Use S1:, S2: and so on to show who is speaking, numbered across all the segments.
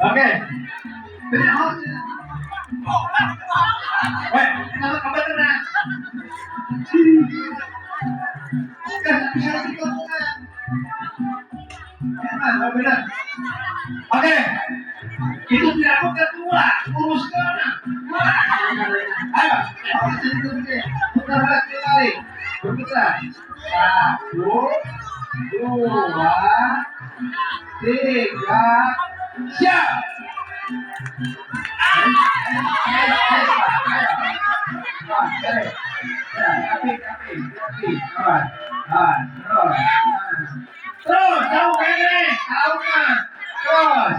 S1: Oke. Weh, kenapa kabar tenang? Oke, itu tidak ketua, urus kena. Ayo, putar lagi kali. Berputar. 1, 2, 3, siap. Terus, jauh ini, jauhnya. Terus,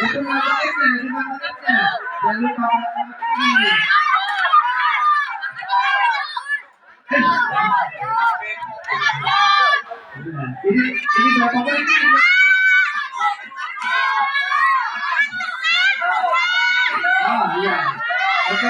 S1: itu matematiknya, jangan lupa ini. Ini berapa menit? Iya. Oke,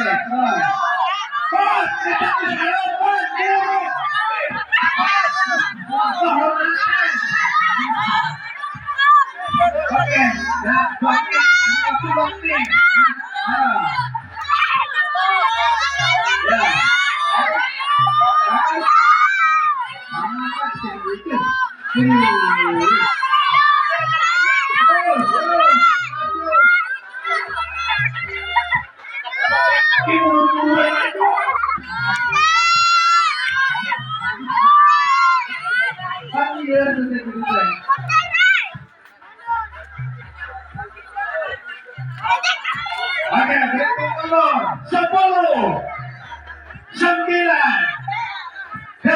S1: Oke, 10, 9, 8,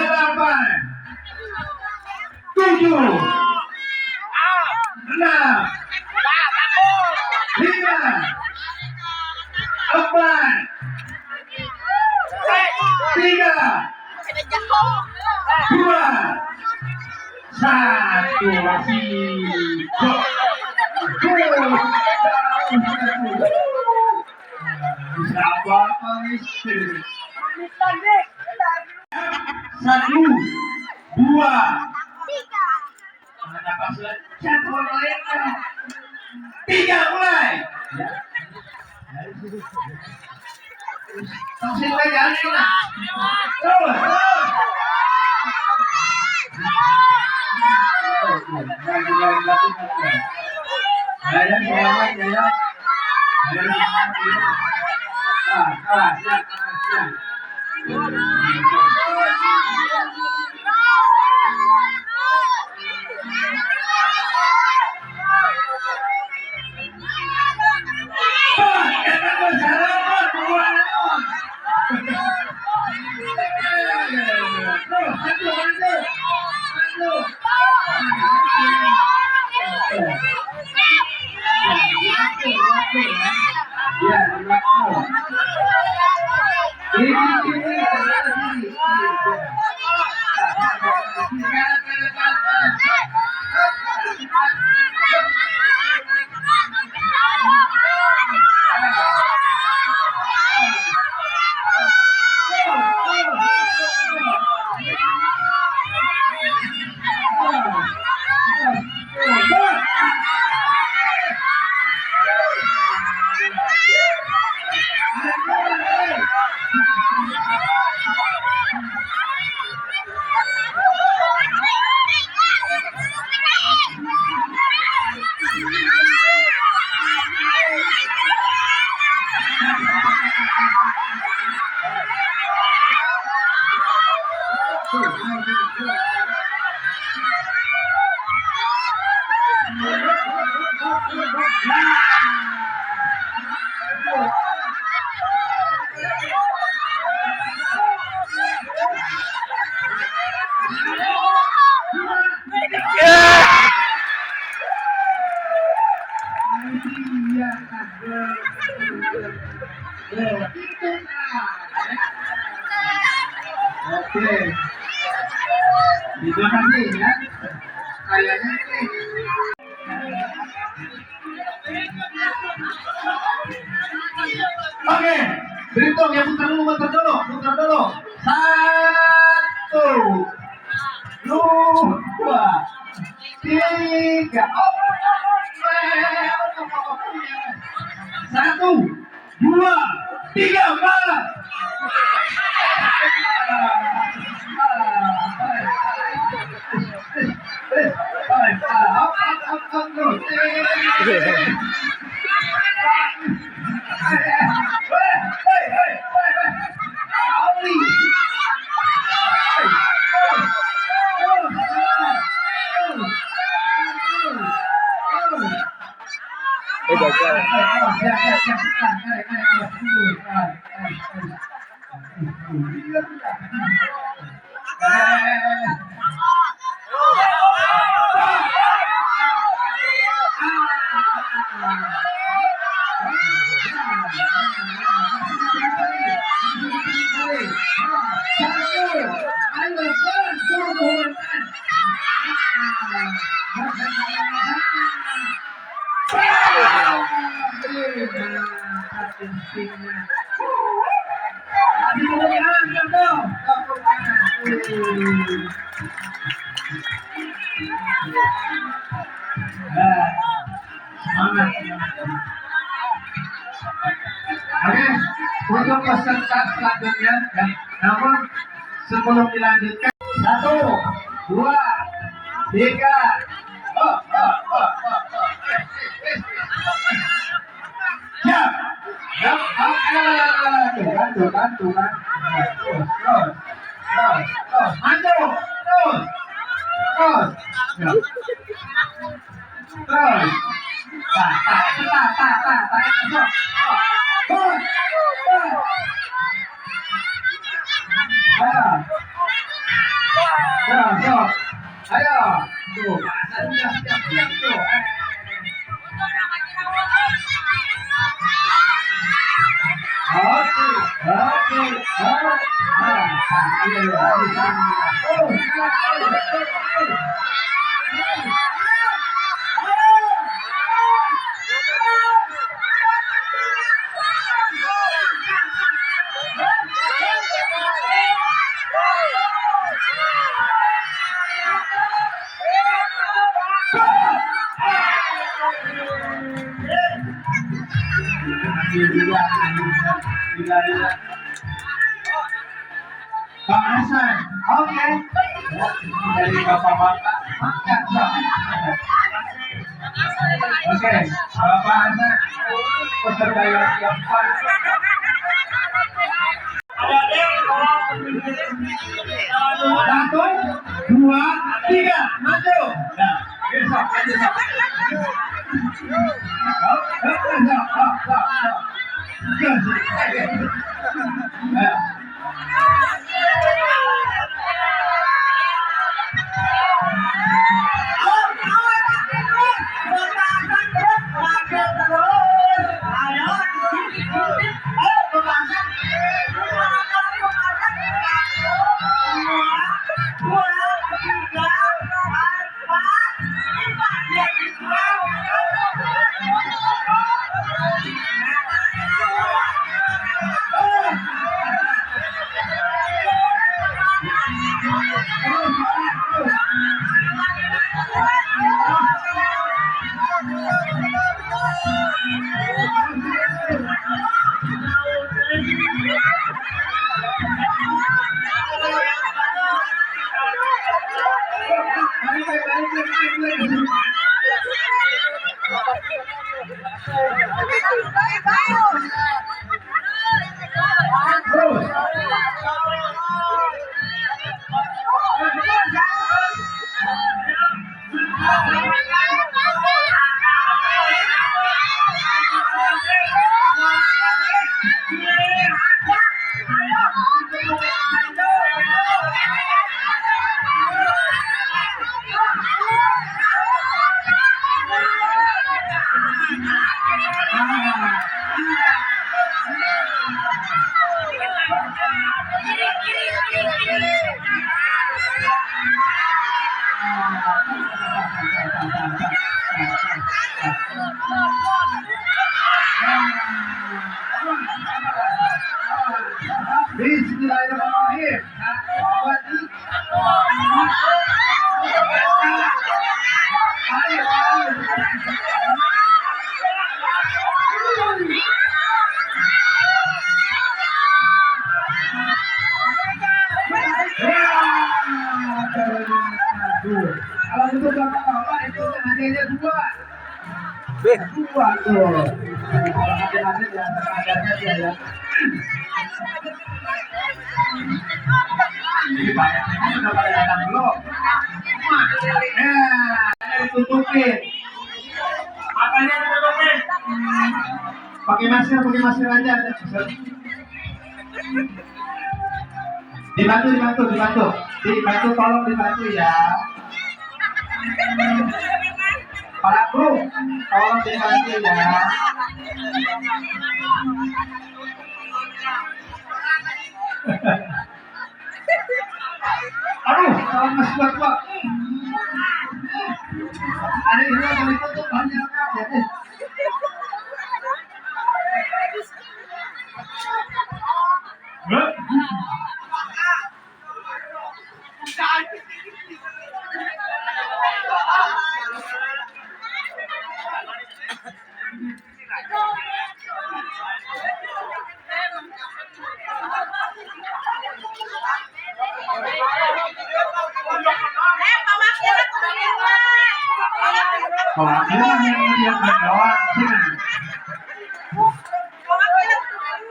S1: 7, 6, 5, 4, 3, 2, 1, apa itu? 1, 2, 3, mulai. Masih lagi terus. Itu nanti ya. Kayaknya ini. Oke, berhitung ya, putar dulu. Satu, dua, tiga. Satu, dua, tiga, malah.
S2: Gagal.
S1: Oke, untuk peserta selanjutnya, ya. Namun sebelum dilanjutkan, satu, dua, tiga. Ya, ya, bantu kan. Terus, maju, terus, ya. Terus, ayo, tuh, siap tuh. Pak Hasan, oke. Dari bapak-bapak, makan. Oke, Bapak Hasan, peserta yang keempat. Satu, dua, tiga, maju. Nah, besok. Kalau itu bapak-bapak itu hadiahnya dua.
S2: Beh,
S1: Dua tuh. Kalau hadiah ya terkadarnya dia ya. Ini banyaknya sudah pada datang belum? Ditutupin. Apanya ditutupin? Pakai masker aja. Dibantu, tolong dibantu ya. Para kru, tolong dibantu ya. Aduh, kalau masih kuat. Ada ini yang ditutup banyak ya. Perwakilan yang berdoa sini.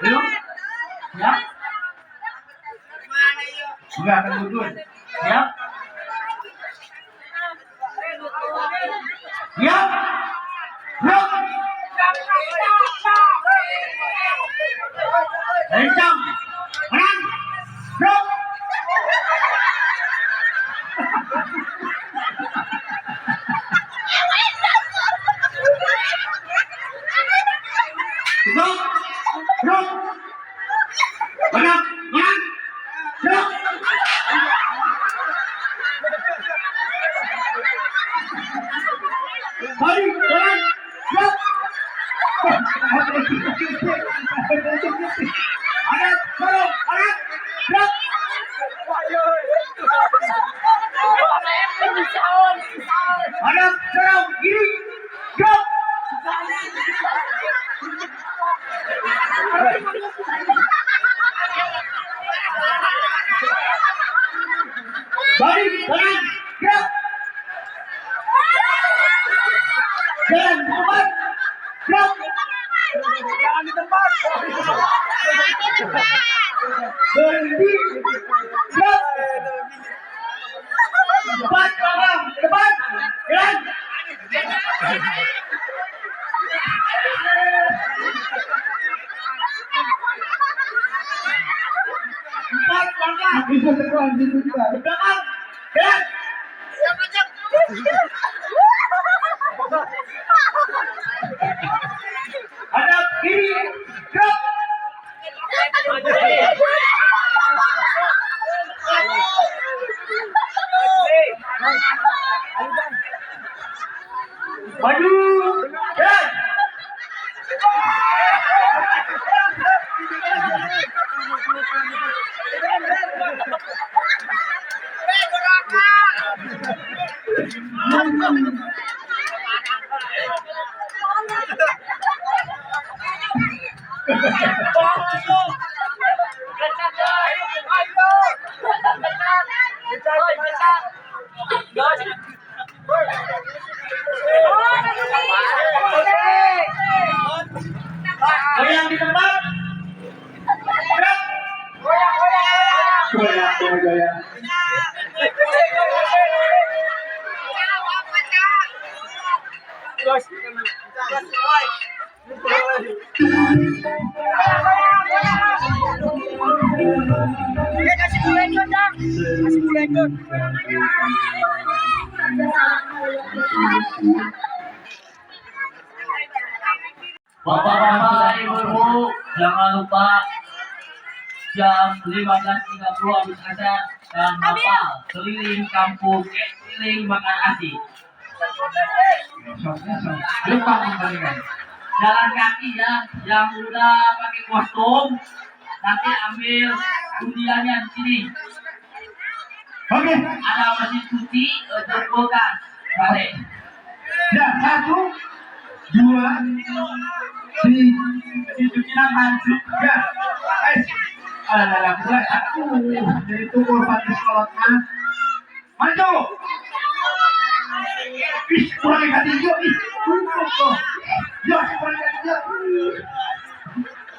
S1: Belum? Ya? Enggak akan mundur. Ya? Ya? Ya? Kencang. Menang. Bro. Bro. Bro. Menang. Menang. Bro. Mari, jalan. Bro. Ada, bro. Ada. Bro. Ada, bro. Gini. Bro. Balik, jalan, gerak. Jalan di tempat, gerak. Jangan di tempat. Berhenti, gerak. Depan, belakang, depan, jalan. Empat, belakang. Bisa tekan, bisa juga. Belakang, jalan. Hadap kiri, gerak. Maju, jalan. Goyang di tempat. Gerak. Goyang.
S3: Bapak-bapak, ibu-ibu, jangan lupa jam 15.30 habis azan dan hafal keliling kampung, keliling makan nasi. Jalan kaki ya, yang udah pakai kostum nanti ambil undiannya di sini.
S1: Oke.
S3: Ada mesin cuci, ada kulkas. Balik.
S1: Ya, 1, 2,
S3: Cuci hancur.
S1: ya. Alah, jadi itu korban sekolahnya. Maju. Ih, kurang hati yuk. Ih, yuk, kurang hati yuk.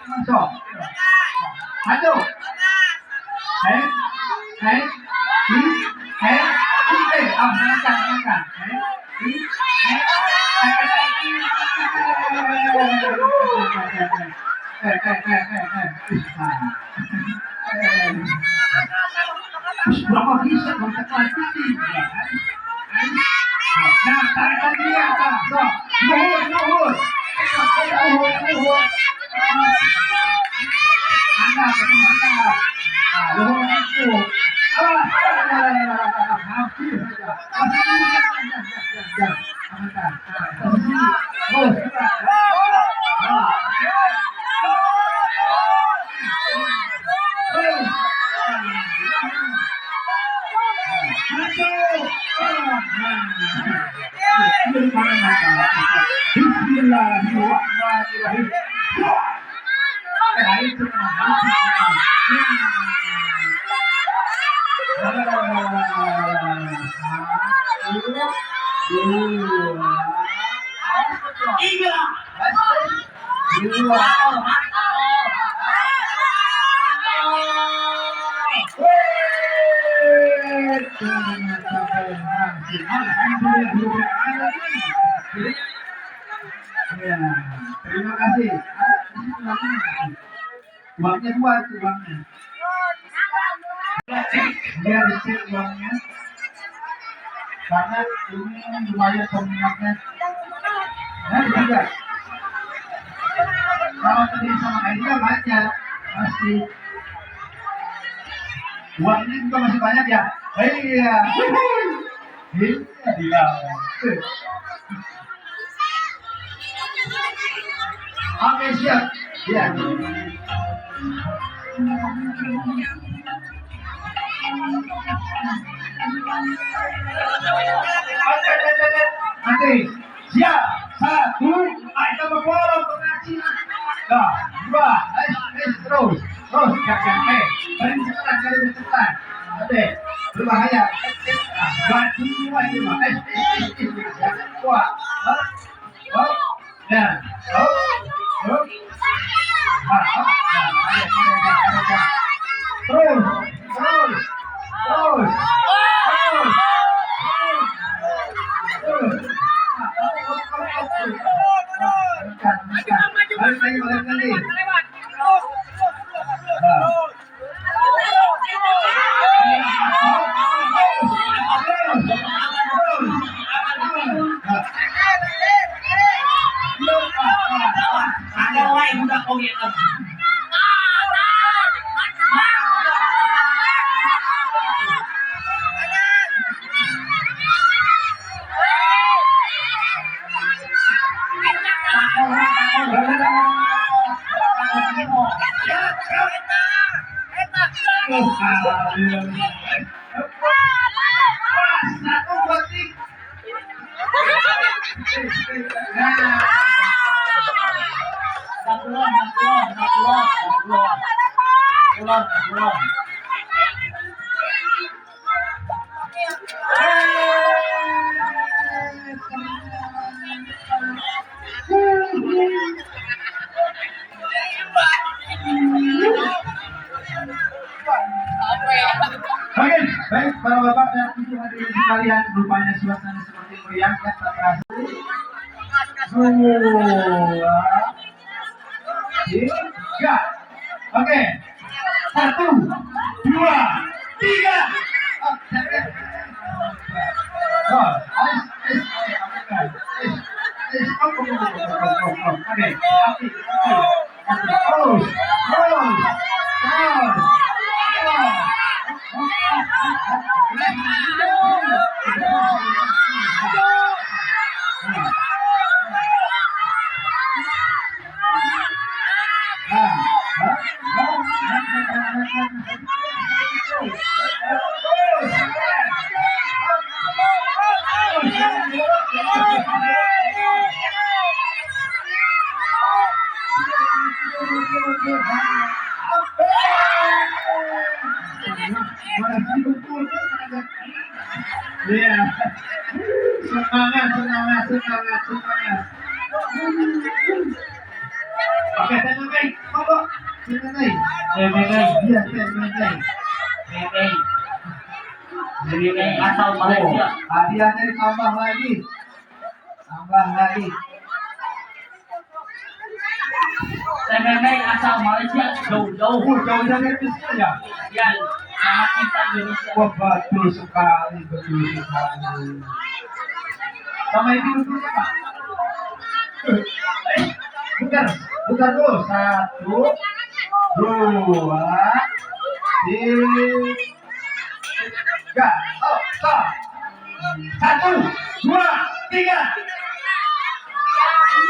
S1: Masuk. Maju. Hei, hei, hei, silakan. Berapa bisa bangsa kuantiti? Nah, tarikan dia, so, luhur. Anda, bagaimana? Luhur itu. Hampir Bismillahirrahmanirrahim. Tiga, dua, terima kasih. Uangnya buat uangnya. Dia dicek uangnya. Karena ini lumayan peminatnya. Nah, juga. Kalau tadi sama Aida baca masih uangnya juga masih banyak ya. Iya. Iya. Oke, siap. Ya. Oke, siap. 1, kita berbola pengacian. 2, terus, jangan paling cepat. Oke, berbahaya. Batu semua ini mah. Jangan kuat. Ya, Oke, baik para bapak dan ibu hadirin sekalian, rupanya suasana seperti meriah dan tak terasa. 2, 3. Oke. 1, 2, 3. Iya. Semangat, semangat, semangat, semangat. Oke, tenang, monggo. Tenang. Iya, tenang.
S3: Memeng asal Malaysia.
S1: Hadiahnya ditambah lagi. Tambah lagi.
S3: Memeng asal Malaysia jauh-jauh.
S1: Jauh-jauh dari Indonesia ya?
S3: Ya, sangat cinta Indonesia.
S1: Wah, betul sekali, betul sekali. Sama ibu dulu, Pak. Bukan, bukan dulu. 1, 2, 3. Oh, stop. 1, 2, 3.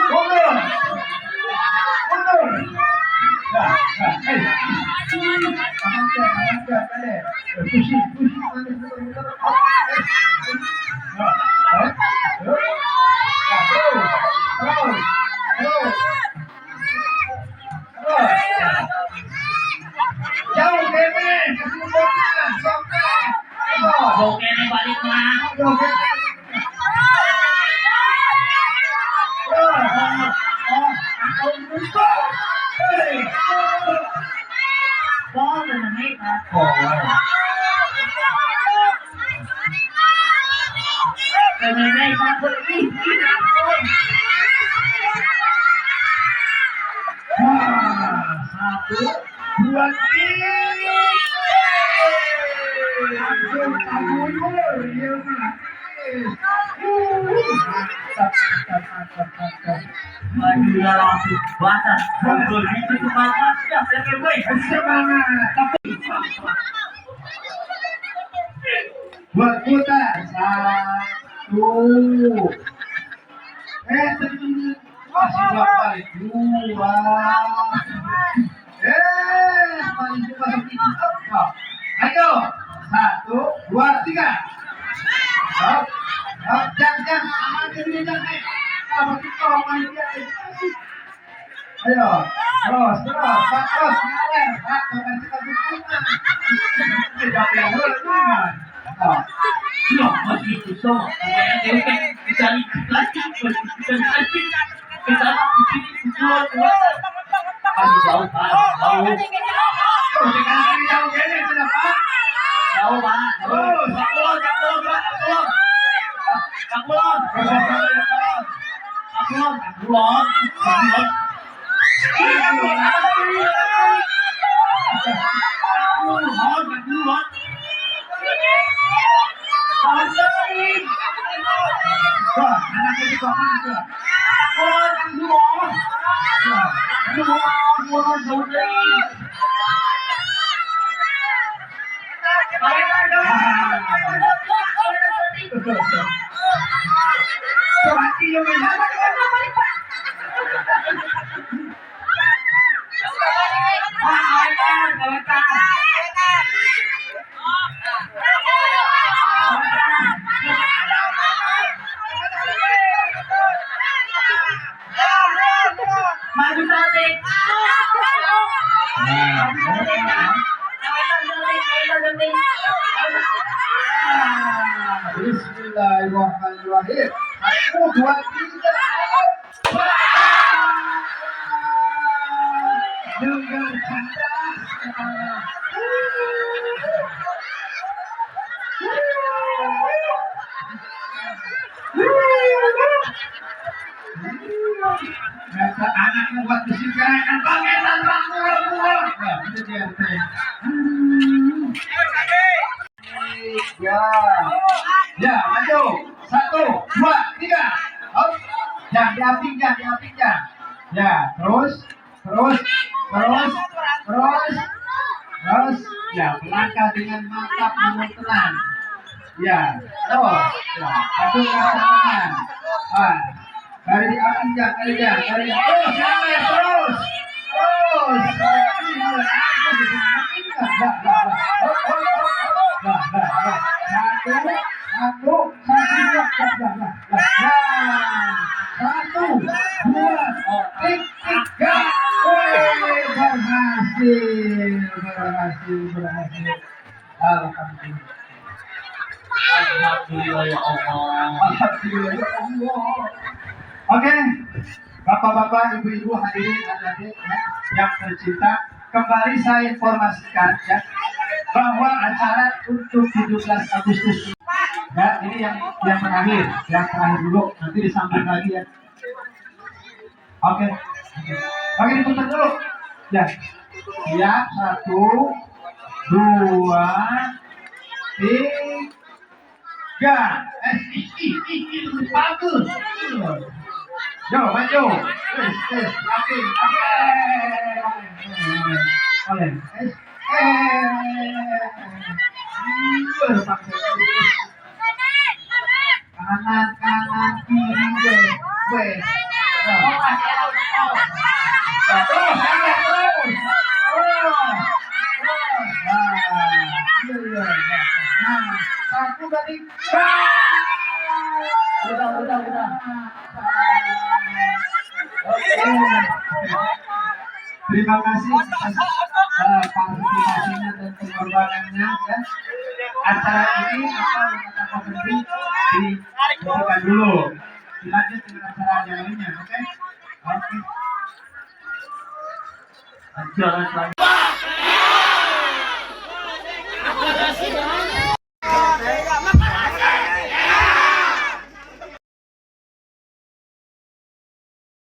S1: Mundur. Mundur. Nah, jauh Kevin, kesimpulan, sampai.
S3: Oke, nih balik lah. Có mình là mấy ta. Rồi ngày nay ta có ý.
S1: Satu, dua, tiga. Langsung kabur, ya mantap.
S3: Bajunya langsung basah. Betul gitu semangat ya,
S1: Semangat. Berputar. 1. Masih berapa? 2. Paling suka seperti itu. Ayo. 1, 2, 3. Hop. Jangan. Aman dulu, jangan. Apa kita main dia? Ayo. Terus. Terus. Ngalir. Bukan kita berputar. Tidak yang berputar.
S3: Loh, masih itu semua. Bisa lagi, bisa masih jauh, Pak. Jauh.
S1: Sekarang jauh gini, sudah Pak.
S3: Jauh, Pak.
S1: Terus. Wah, anaknya di bawah tuh.
S3: Maju cantik.
S1: Bismillahirrahmanirrahim. 1, 2, 3. Dengan cerdas. Kata anaknya buat disingkirkan bangkitan pulang. Nah, itu dia. Ya, maju. 1, 2, 3. Hop. Jangan diaping. Ya, terus. Ya, melangkah dengan mantap namun tenang. Ya, terus. Ya, atur tangan. Dari diaping, terus. Satu, dua, tiga. Berhasil. Alhamdulillah.
S3: Alhamdulillah ya Allah.
S1: Alhamdulillah ya Allah. Oke, Bapak-bapak, Ibu-ibu, hadirin adik-adik ya, yang tercinta, kembali saya informasikan ya bahwa acara untuk 17 Agustus ya ini yang terakhir dulu, nanti disambung lagi ya. Oke, oke diputar dulu ya. Siap, 1, 2, 3. Bagus. Yo, maju. Lagi. Oleh. Kanan kiri we. Terus. Nah, satu tadi. Udah. Terima kasih atas partisipasinya dan pengorbanannya ya. Acara ini kata penting dihentikan dulu. Dilanjut dengan acara yang lainnya, oke?
S3: Acara